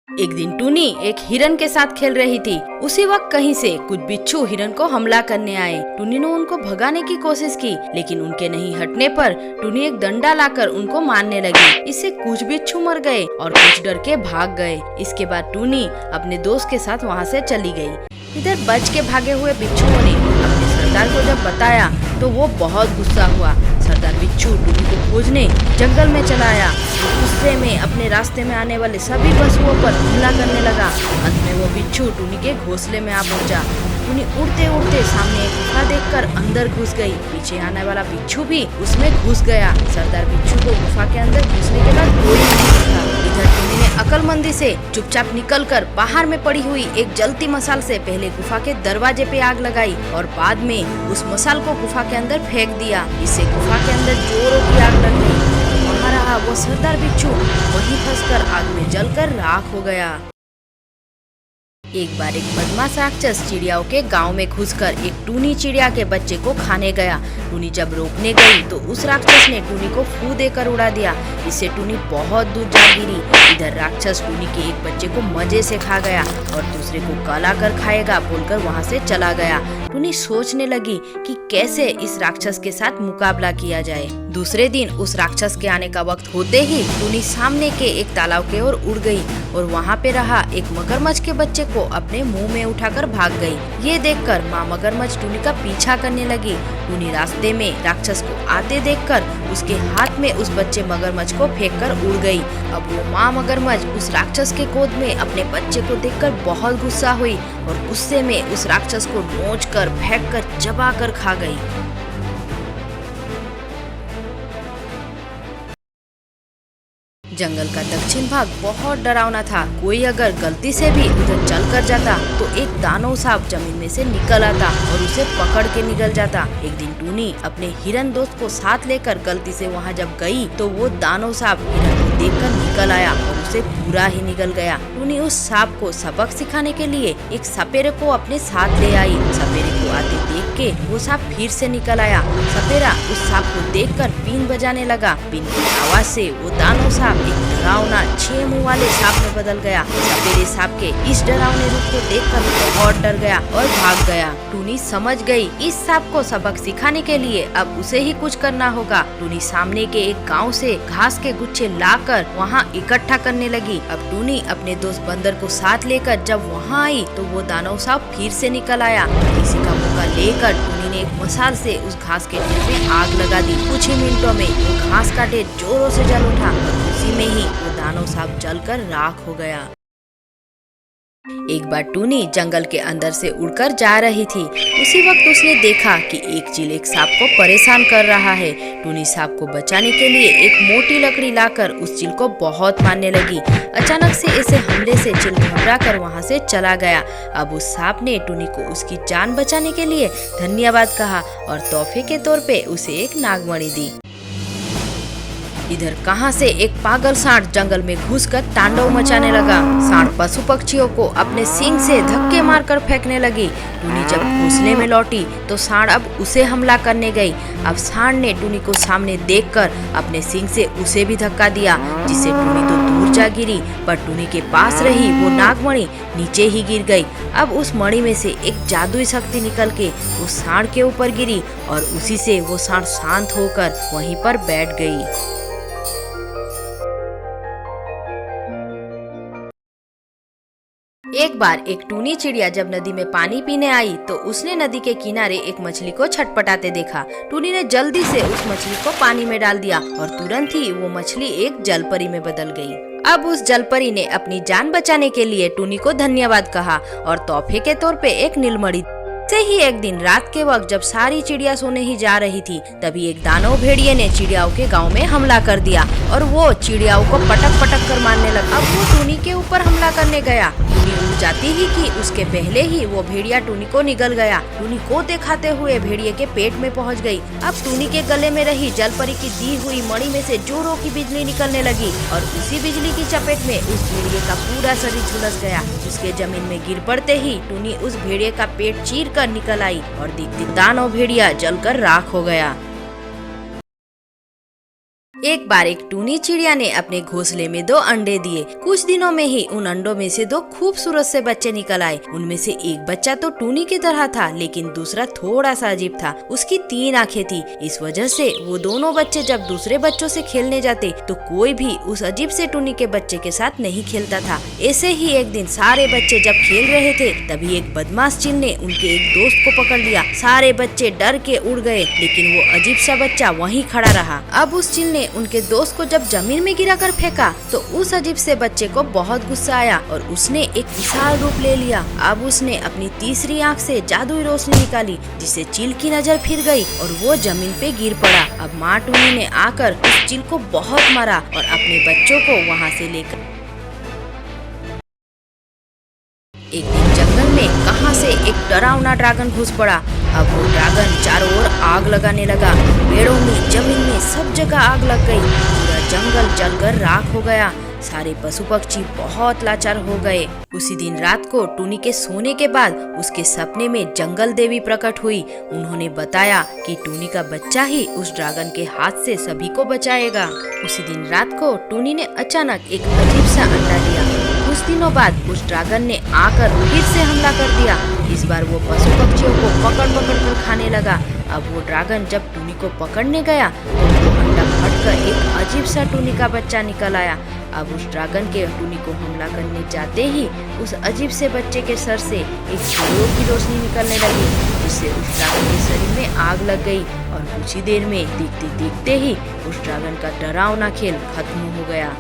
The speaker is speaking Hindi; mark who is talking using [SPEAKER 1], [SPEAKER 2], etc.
[SPEAKER 1] एक दिन टूनी एक हिरन के साथ खेल रही थी। उसी वक्त कहीं से कुछ बिच्छू हिरन को हमला करने आए। टूनी ने उनको भगाने की कोशिश की, लेकिन उनके नहीं हटने पर टूनी एक डंडा लाकर उनको मारने लगी। इससे कुछ बिच्छू मर गए और कुछ डर के भाग गए। इसके बाद टूनी अपने दोस्त के साथ वहाँ से चली गई। इधर बच के भागे हुए बिच्छुओं ने अपने सरदार को जब बताया तो वो बहुत गुस्सा हुआ। सरदार बिच्छू टूनी को खोजने जंगल में चला आया। गुस्से में अपने रास्ते में आने वाले सभी पशुओं पर हमला करने लगा। अंत में वो बिच्छू टूनी के घोंसले में आ पहुंचा। टूनी उड़ते उड़ते सामने एक गुफा देखकर अंदर घुस गई। पीछे आने वाला बिच्छू भी उसमें घुस गया। सरदार बिच्छू को गुफा के अंदर घुसने के बाद कोई नहीं दिखा। इधर टूनी ने अक्लमंदी से चुपचाप निकलकर बाहर में पड़ी हुई एक जलती मसाल से पहले गुफा के दरवाजे पे आग लगाई और बाद में उस मसाल को गुफा के अंदर फेंक दिया। इससे गुफा के अंदर जोरों की आग लग गई। वहाँ रहा वो सरदार बिच्छू वहीं फंसकर आग में जलकर राख हो गया। एक बार एक बदमाश राक्षस चिड़ियाओं के गांव में घुसकर एक टूनी चिड़िया के बच्चे को खाने गया। टूनी जब रोकने गई तो उस राक्षस ने टूनी को फू देकर उड़ा दिया। इससे टूनी बहुत दूर जा गिरी। इधर राक्षस टूनी के एक बच्चे को मजे से खा गया और दूसरे को गला कर खाएगा बोलकर वहाँ से चला गया। टूनी सोचने लगी कि कैसे इस राक्षस के साथ मुकाबला किया जाए। दूसरे दिन उस राक्षस के आने का वक्त होते ही टूनी सामने के एक तालाब की ओर उड़ गई और वहाँ पे रहा एक मगरमच्छ के बच्चे को अपने मुंह में उठाकर भाग गई। ये देखकर माँ मगरमच्छ टूनी का पीछा करने लगी। टूनी रास्ते में राक्षस को आते देखकर उसके हाथ में उस बच्चे मगरमच्छ को फेंककर उड़ गई। अब वो माँ मगरमच्छ उस राक्षस के गोद में अपने बच्चे को देखकर बहुत गुस्सा हुई और गुस्से में उस राक्षस को नोचकर फेंककर चबाकर खा गई। जंगल का दक्षिण भाग बहुत डरावना था। कोई अगर गलती से भी उधर चल कर जाता तो एक दानव सांप जमीन में से निकल आता और उसे पकड़ के निकल जाता। एक दिन टूनी अपने हिरन दोस्त को साथ लेकर गलती से वहाँ जब गई तो वो दानव सांप हिरन को देखकर निकल आया और उसे पूरा ही निगल गया। टूनी उस सांप को सबक सिखाने के लिए एक सपेरे को अपने साथ ले आई। सपेरे को आते देख के वो सांप फिर से निकल आया। सपेरा उस सांप को देखकर बीन बजाने लगा। बीन की आवाज से वो दानव सांप एक डरावना 6 मुंह वाले सांप में बदल गया। सपेरे सांप के इस डरावने रूप को देखकर बहुत डर गया और भाग गया। टूनी समझ गई इस सांप को सबक सिखाने के लिए अब उसे ही कुछ करना होगा। टूनी सामने के एक गांव से घास के गुच्छे लाकर वहां इकट्ठा करने लगी। अब टूनी अपने दोस्त बंदर को साथ लेकर जब वहां आई तो वो दानव सांप फिर से निकल आया। इसी का मौका लेकर टूनी ने एक मसाल से उस घास के ढेर में आग लगा दी। कुछ ही मिनटों में वो घास का ढेर जोरों से जल उठा। उसी में ही वो दानव सांप जलकर राख हो गया। एक बार टूनी जंगल के अंदर से उड़कर जा रही थी। उसी वक्त उसने देखा कि एक चील एक सांप को परेशान कर रहा है। टूनी सांप को बचाने के लिए एक मोटी लकड़ी लाकर उस चील को बहुत मारने लगी। अचानक से ऐसे हमले से चील घबरा कर वहाँ से चला गया। अब उस सांप ने टूनी को उसकी जान बचाने के लिए धन्यवाद कहा और तोहफे के तौर पे उसे एक नागमणि दी। इधर कहां से एक पागल सांड जंगल में घुसकर तांडव मचाने लगा। सांड पशु पक्षियों को अपने सींग से धक्के मारकर फेंकने लगी। टूनी जब घोंसले में लौटी तो सांड अब उसे हमला करने गई। अब सांड ने टूनी को सामने देखकर अपने सींग से उसे भी धक्का दिया, जिससे टूनी तो दूर जा गिरी, पर टूनी के पास रही वो नागमणि नीचे ही गिर गई। अब उस मणि में से एक जादुई शक्ति निकल के वो सांड के ऊपर गिरी और उसी से वो सांड शांत होकर वहीं पर बैठ गई। एक बार एक टूनी चिड़िया जब नदी में पानी पीने आई तो उसने नदी के किनारे एक मछली को छटपटाते देखा। टूनी ने जल्दी से उस मछली को पानी में डाल दिया और तुरंत ही वो मछली एक जलपरी में बदल गई। अब उस जलपरी ने अपनी जान बचाने के लिए टूनी को धन्यवाद कहा और तोहफे के तौर पे एक नीलमणि। से ही एक दिन रात के वक्त जब सारी चिड़िया सोने ही जा रही थी तभी एक दानव भेड़िए ने चिड़ियाओं के गांव में हमला कर दिया और वो चिड़ियाओं को पटक पटक कर मारने लगा। अब वो टूनी के ऊपर हमला करने गया। टूनी उड़ जाती ही कि उसके पहले ही वो भेड़िया टूनी को निगल गया। टूनी को दिखाते हुए भेड़िए के पेट में पहुंच गई। अब टूनी के गले में रही जलपरी की दी हुई मणि में से जोरों की बिजली निकलने लगी और उसी बिजली की चपेट में उस भेड़िए का पूरा शरीर झुलस गया। उसके जमीन में गिर पड़ते ही टूनी उस भेड़िए का पेट चीर कर निकल आई और दानव भेड़िया जलकर राख हो गया। एक बार एक टूनी चिड़िया ने अपने घोंसले में 2 अंडे दिए। कुछ दिनों में ही उन अंडों में से 2 खूबसूरत से बच्चे निकल आए। उनमें से एक बच्चा तो टूनी की तरह था, लेकिन दूसरा थोड़ा सा अजीब था। उसकी 3 आंखें थी। इस वजह से वो दोनों बच्चे जब दूसरे बच्चों से खेलने जाते तो कोई भी उस अजीब से टूनी के बच्चे के साथ नहीं खेलता था। ऐसे ही एक दिन सारे बच्चे जब खेल रहे थे, तभी एक बदमाश चिल ने उनके एक दोस्त को पकड़ लिया। सारे बच्चे डर के उड़ गए, लेकिन वो अजीब सा बच्चा वहीं खड़ा रहा। अब उस चिल ने उनके दोस्त को जब जमीन में गिराकर फेंका तो उस अजीब से बच्चे को बहुत गुस्सा आया और उसने एक विशाल रूप ले लिया। अब उसने अपनी तीसरी आंख से जादुई रोशनी निकाली, जिससे चिल की नजर फिर गई और वो जमीन पे गिर पड़ा। अब माँ टूनी ने आकर उस चिल को बहुत मारा और अपने बच्चों को वहाँ से लेकर एक दिन जंगल में कहां से एक डरावना ड्रैगन घुस पड़ा। अब वो ड्रैगन चारों ओर आग लगाने लगा। पेड़ों में, जमीन में, सब जगह आग लग गई। पूरा जंगल जलकर राख हो गया। सारे पशु पक्षी बहुत लाचार हो गए। उसी दिन रात को टूनी के सोने के बाद उसके सपने में जंगल देवी प्रकट हुई। उन्होंने बताया कि टूनी का बच्चा ही उस ड्रैगन के हाथ से सभी को बचाएगा। उसी दिन रात को टूनी ने अचानक एक अजीब सा अंडा दिया। कुछ दिनों बाद उस ड्रैगन ने आकर फिर से हमला कर दिया। इस बार वो पशु पक्षियों को पकड़ पकड़ कर खाने लगा। अब वो ड्रैगन जब टूनी को पकड़ने गया तो वो अंडा फटकर एक अजीब सा टूनी का बच्चा निकल आया। अब उस ड्रैगन के टूनी को हमला करने जाते ही उस अजीब से बच्चे के सर से एक जोरों की रोशनी निकलने लगी, जिससे उस ड्रैगन के शरीर में आग लग गई और कुछ ही देर में देखते देखते ही उस ड्रैगन का डरावना खेल खत्म हो गया।